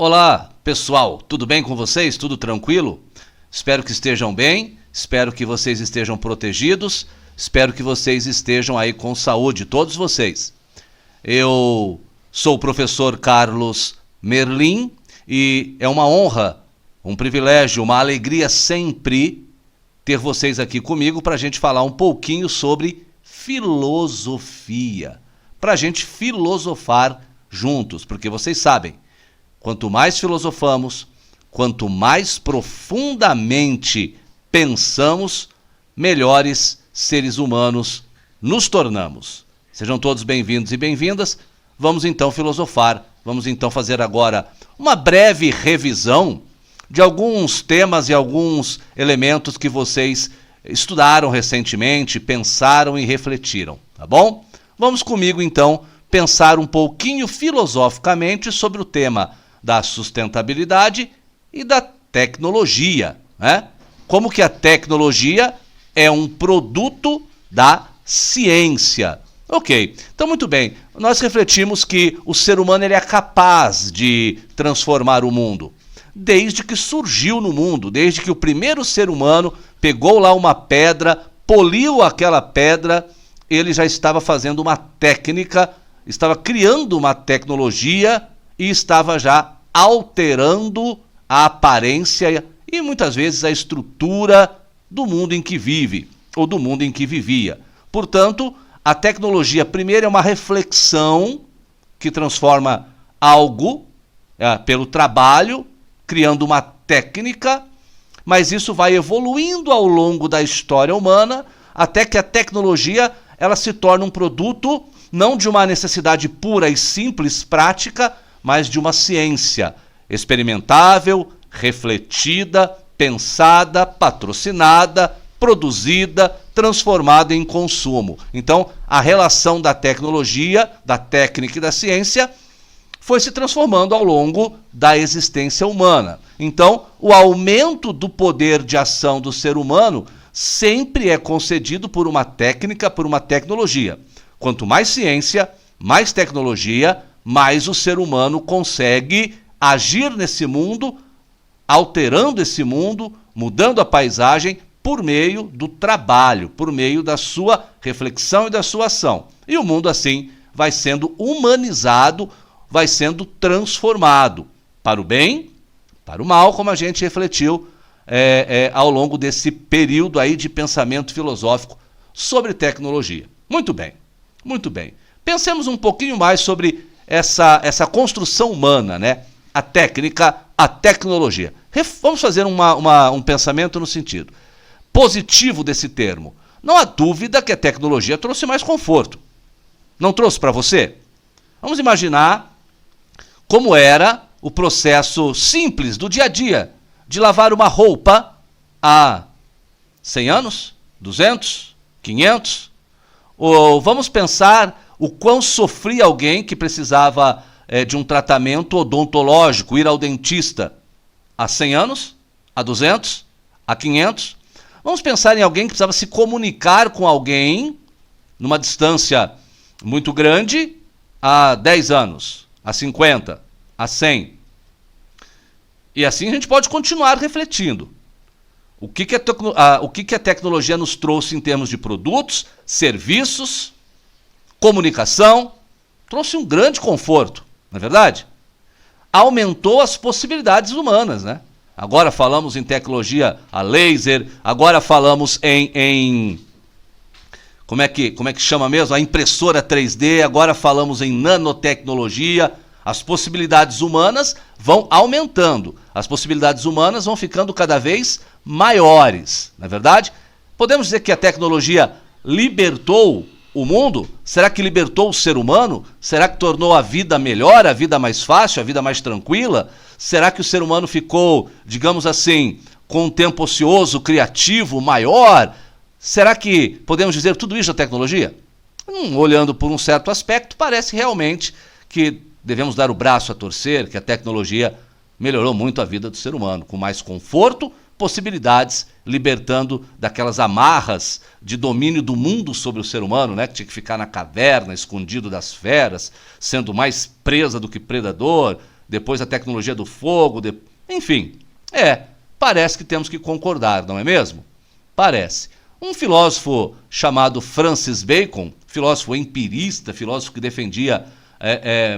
Olá, pessoal, tudo bem com vocês? Tudo tranquilo? Espero que estejam bem, espero que vocês estejam protegidos, espero que vocês estejam aí com saúde, todos vocês. Eu sou o professor Carlos Merlin e é uma honra, um privilégio, uma alegria sempre ter vocês aqui comigo para a gente falar um pouquinho sobre filosofia, para a gente filosofar juntos, porque vocês sabem, quanto mais filosofamos, quanto mais profundamente pensamos, melhores seres humanos nos tornamos. Sejam todos bem-vindos e bem-vindas. Vamos então filosofar, vamos então fazer agora uma breve revisão de alguns temas e alguns elementos que vocês estudaram recentemente, pensaram e refletiram, tá bom? Vamos comigo então pensar um pouquinho filosoficamente sobre o tema da sustentabilidade e da tecnologia, né? Como que a tecnologia é um produto da ciência. Ok, então muito bem, nós refletimos que o ser humano ele é capaz de transformar o mundo, desde que surgiu no mundo, desde que o primeiro ser humano pegou lá uma pedra, poliu aquela pedra, ele já estava fazendo uma técnica, estava criando uma tecnologia e estava já alterando a aparência e muitas vezes a estrutura do mundo em que vive, ou do mundo em que vivia. Portanto, a tecnologia, primeiro, é uma reflexão que transforma algo pelo trabalho, criando uma técnica, mas isso vai evoluindo ao longo da história humana, até que a tecnologia ela se torna um produto não de uma necessidade pura e simples, prática, mas de uma ciência experimentável, refletida, pensada, patrocinada, produzida, transformada em consumo. Então, a relação da tecnologia, da técnica e da ciência foi se transformando ao longo da existência humana. Então, o aumento do poder de ação do ser humano sempre é concedido por uma técnica, por uma tecnologia. Quanto mais ciência, mais tecnologia, mais o ser humano consegue agir nesse mundo, alterando esse mundo, mudando a paisagem por meio do trabalho, por meio da sua reflexão e da sua ação. E o mundo assim vai sendo humanizado, vai sendo transformado para o bem, para o mal, como a gente refletiu ao longo desse período aí de pensamento filosófico sobre tecnologia. Muito bem, muito bem. Pensemos um pouquinho mais sobre essa construção humana, né? A técnica, a tecnologia. Vamos fazer um pensamento no sentido positivo desse termo. Não há dúvida que a tecnologia trouxe mais conforto. Não trouxe para você? Vamos imaginar como era o processo simples do dia a dia de lavar uma roupa há 100 anos, 200, 500. Ou vamos pensar o quão sofria alguém que precisava de um tratamento odontológico, ir ao dentista há 100 anos, há 200, há 500. Vamos pensar em alguém que precisava se comunicar com alguém numa distância muito grande há 10 anos, há 50, há 100. E assim a gente pode continuar refletindo. O que a tecnologia nos trouxe em termos de produtos, serviços, comunicação? Trouxe um grande conforto, não é verdade? Aumentou as possibilidades humanas, né? Agora falamos em tecnologia a laser, agora falamos em como é que chama mesmo? A impressora 3D, agora falamos em nanotecnologia. As possibilidades humanas vão aumentando, as possibilidades humanas vão ficando cada vez maiores, não é verdade? Podemos dizer que a tecnologia libertou o mundo? Será que libertou o ser humano? Será que tornou a vida melhor, a vida mais fácil, a vida mais tranquila? Será que o ser humano ficou, digamos assim, com um tempo ocioso, criativo, maior? Será que podemos dizer tudo isso da tecnologia? Olhando por um certo aspecto, parece realmente que devemos dar o braço a torcer, que a tecnologia melhorou muito a vida do ser humano, com mais conforto, possibilidades, libertando daquelas amarras de domínio do mundo sobre o ser humano, né? Que tinha que ficar na caverna, escondido das feras, sendo mais presa do que predador, depois a tecnologia do fogo, enfim, parece que temos que concordar, não é mesmo? Parece. Um filósofo chamado Francis Bacon, filósofo empirista, filósofo que defendia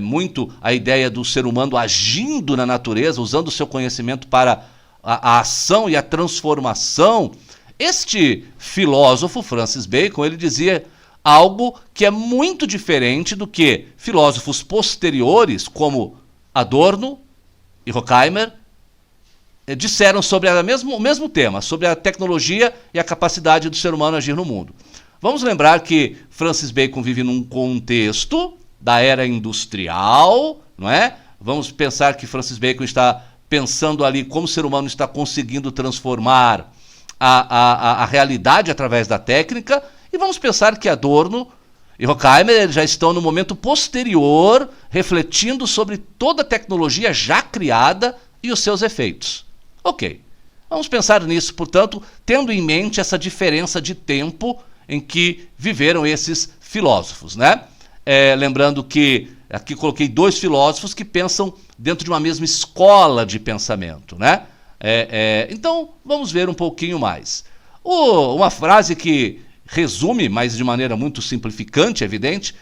muito a ideia do ser humano agindo na natureza, usando o seu conhecimento para a ação e a transformação. Este filósofo, Francis Bacon, ele dizia algo que é muito diferente do que filósofos posteriores, como Adorno e Horkheimer, disseram sobre o mesmo tema, sobre a tecnologia e a capacidade do ser humano agir no mundo. Vamos lembrar que Francis Bacon vive num contexto da era industrial, não é? Vamos pensar que Francis Bacon está pensando ali como o ser humano está conseguindo transformar a realidade através da técnica, e vamos pensar que Adorno e Horkheimer já estão no momento posterior, refletindo sobre toda a tecnologia já criada e os seus efeitos. Ok, vamos pensar nisso, portanto, tendo em mente essa diferença de tempo em que viveram esses filósofos, né? Lembrando que aqui coloquei 2 filósofos que pensam dentro de uma mesma escola de pensamento, né? Então, vamos ver um pouquinho mais. Uma frase que resume, mas de maneira muito simplificante, evidente,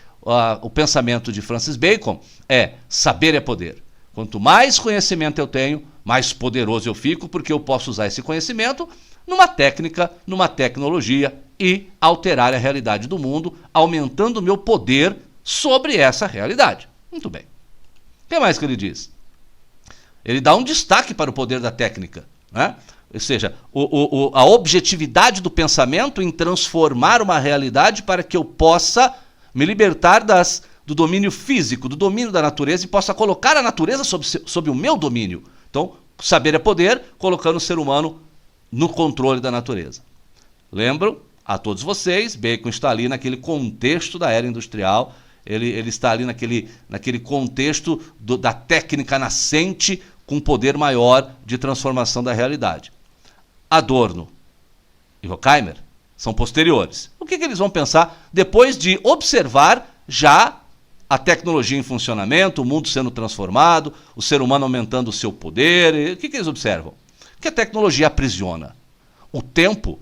o pensamento de Francis Bacon é: saber é poder. Quanto mais conhecimento eu tenho, mais poderoso eu fico, porque eu posso usar esse conhecimento numa técnica, numa tecnologia e alterar a realidade do mundo, aumentando o meu poder sobre essa realidade. Muito bem. O que mais que ele diz? Ele dá um destaque para o poder da técnica, né? Ou seja, a objetividade do pensamento em transformar uma realidade para que eu possa me libertar do domínio físico, do domínio da natureza, e possa colocar a natureza sob o meu domínio. Então, saber é poder, colocando o ser humano no controle da natureza. Lembro a todos vocês, Bacon está ali naquele contexto da era industrial, ele está ali naquele contexto da técnica nascente com poder maior de transformação da realidade. Adorno e Horkheimer são posteriores. O que eles vão pensar depois de observar já a tecnologia em funcionamento, o mundo sendo transformado, o ser humano aumentando o seu poder? O que eles observam? Que a tecnologia aprisiona. O tempo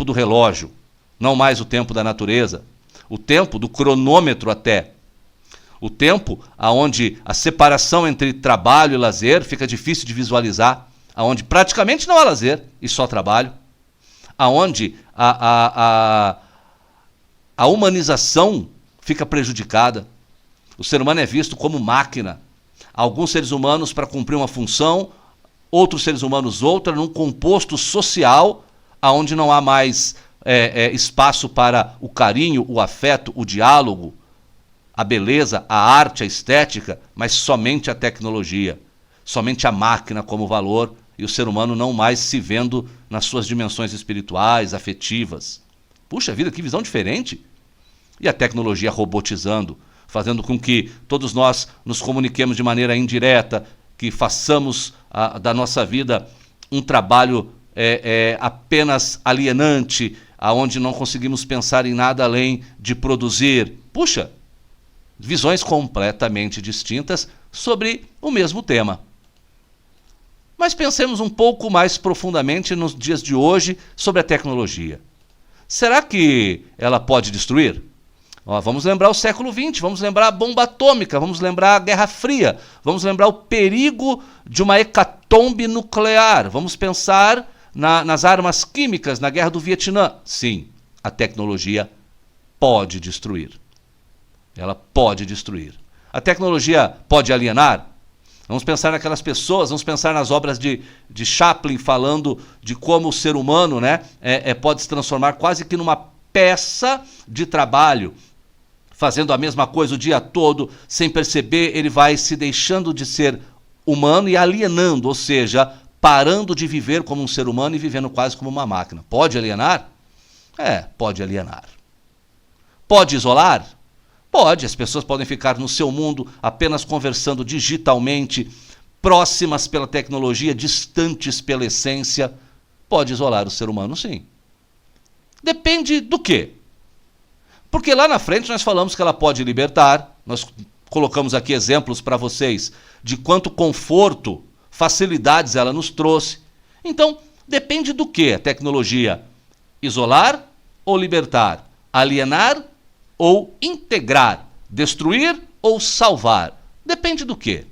do relógio, não mais o tempo da natureza, o tempo do cronômetro até, o tempo onde a separação entre trabalho e lazer fica difícil de visualizar, onde praticamente não há lazer e só trabalho, onde a humanização fica prejudicada, o ser humano é visto como máquina, alguns seres humanos para cumprir uma função, outros seres humanos outra, num composto social onde não há mais espaço para o carinho, o afeto, o diálogo, a beleza, a arte, a estética, mas somente a tecnologia, somente a máquina como valor, e o ser humano não mais se vendo nas suas dimensões espirituais, afetivas. Puxa vida, que visão diferente! E a tecnologia robotizando, fazendo com que todos nós nos comuniquemos de maneira indireta, que façamos da nossa vida um trabalho apenas alienante, aonde não conseguimos pensar em nada além de produzir. Puxa, visões completamente distintas sobre o mesmo tema. Mas pensemos um pouco mais profundamente nos dias de hoje sobre a tecnologia. Será que ela pode destruir? Vamos lembrar o século XX, vamos lembrar a bomba atômica, vamos lembrar a Guerra Fria, vamos lembrar o perigo de uma hecatombe nuclear, vamos pensar nas armas químicas, na Guerra do Vietnã. Sim, a tecnologia pode destruir. Ela pode destruir. A tecnologia pode alienar? Vamos pensar naquelas pessoas, vamos pensar nas obras de Chaplin, falando de como o ser humano, né, pode se transformar quase que numa peça de trabalho, fazendo a mesma coisa o dia todo, sem perceber, ele vai se deixando de ser humano e alienando, ou seja, parando de viver como um ser humano e vivendo quase como uma máquina. Pode alienar? Pode alienar. Pode isolar? Pode, as pessoas podem ficar no seu mundo apenas conversando digitalmente, próximas pela tecnologia, distantes pela essência. Pode isolar o ser humano, sim. Depende do quê? Porque lá na frente nós falamos que ela pode libertar, nós colocamos aqui exemplos para vocês de quanto conforto, facilidades ela nos trouxe. Então, depende do que a tecnologia? Isolar ou libertar? Alienar ou integrar? Destruir ou salvar? Depende do quê?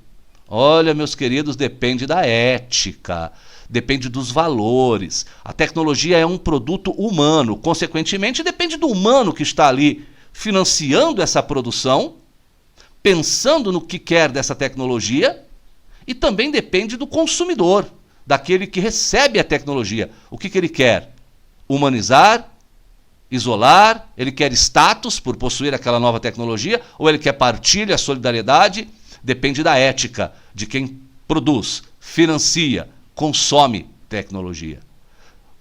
Olha, meus queridos, depende da ética, depende dos valores. A tecnologia é um produto humano, consequentemente, depende do humano que está ali financiando essa produção, pensando no que quer dessa tecnologia, e também depende do consumidor, daquele que recebe a tecnologia. O que ele quer? Humanizar, isolar, ele quer status por possuir aquela nova tecnologia, ou ele quer partilha, solidariedade? Depende da ética de quem produz, financia, consome tecnologia.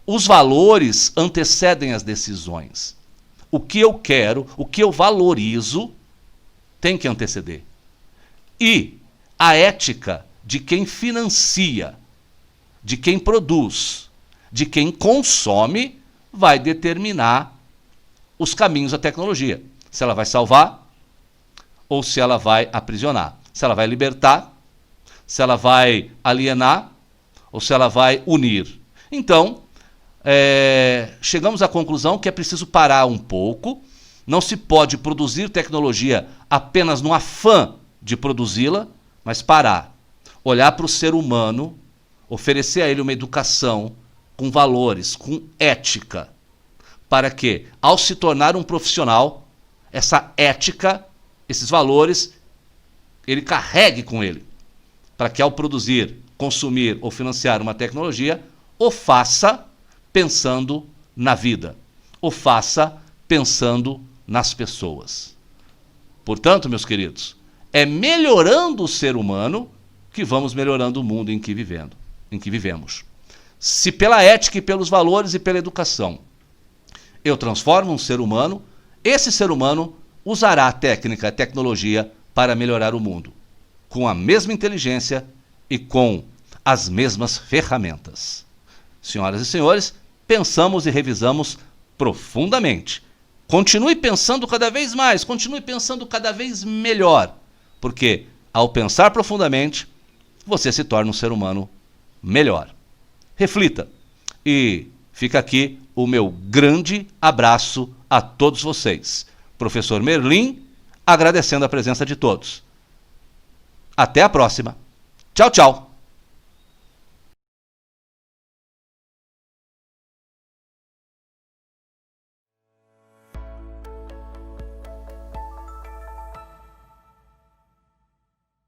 Os valores antecedem as decisões. O que eu quero, o que eu valorizo, tem que anteceder. E a ética de quem financia, de quem produz, de quem consome, vai determinar os caminhos da tecnologia. Se ela vai salvar ou se ela vai aprisionar. Se ela vai libertar, se ela vai alienar ou se ela vai unir. Então, chegamos à conclusão que é preciso parar um pouco. Não se pode produzir tecnologia apenas no afã de produzi-la, mas parar. Olhar para o ser humano, oferecer a ele uma educação com valores, com ética, para que, ao se tornar um profissional, essa ética, esses valores, ele carregue com ele, para que ao produzir, consumir ou financiar uma tecnologia, o faça pensando na vida, o faça pensando nas pessoas. Portanto, meus queridos, é melhorando o ser humano que vamos melhorando o mundo em que vivemos. Se pela ética e pelos valores e pela educação eu transformo um ser humano, esse ser humano usará a técnica, a tecnologia para melhorar o mundo, com a mesma inteligência e com as mesmas ferramentas. Senhoras e senhores, pensamos e revisamos profundamente. Continue pensando cada vez mais, continue pensando cada vez melhor, porque ao pensar profundamente, você se torna um ser humano melhor. Reflita. E fica aqui o meu grande abraço a todos vocês. Professor Merlin, agradecendo a presença de todos. Até a próxima. Tchau, tchau.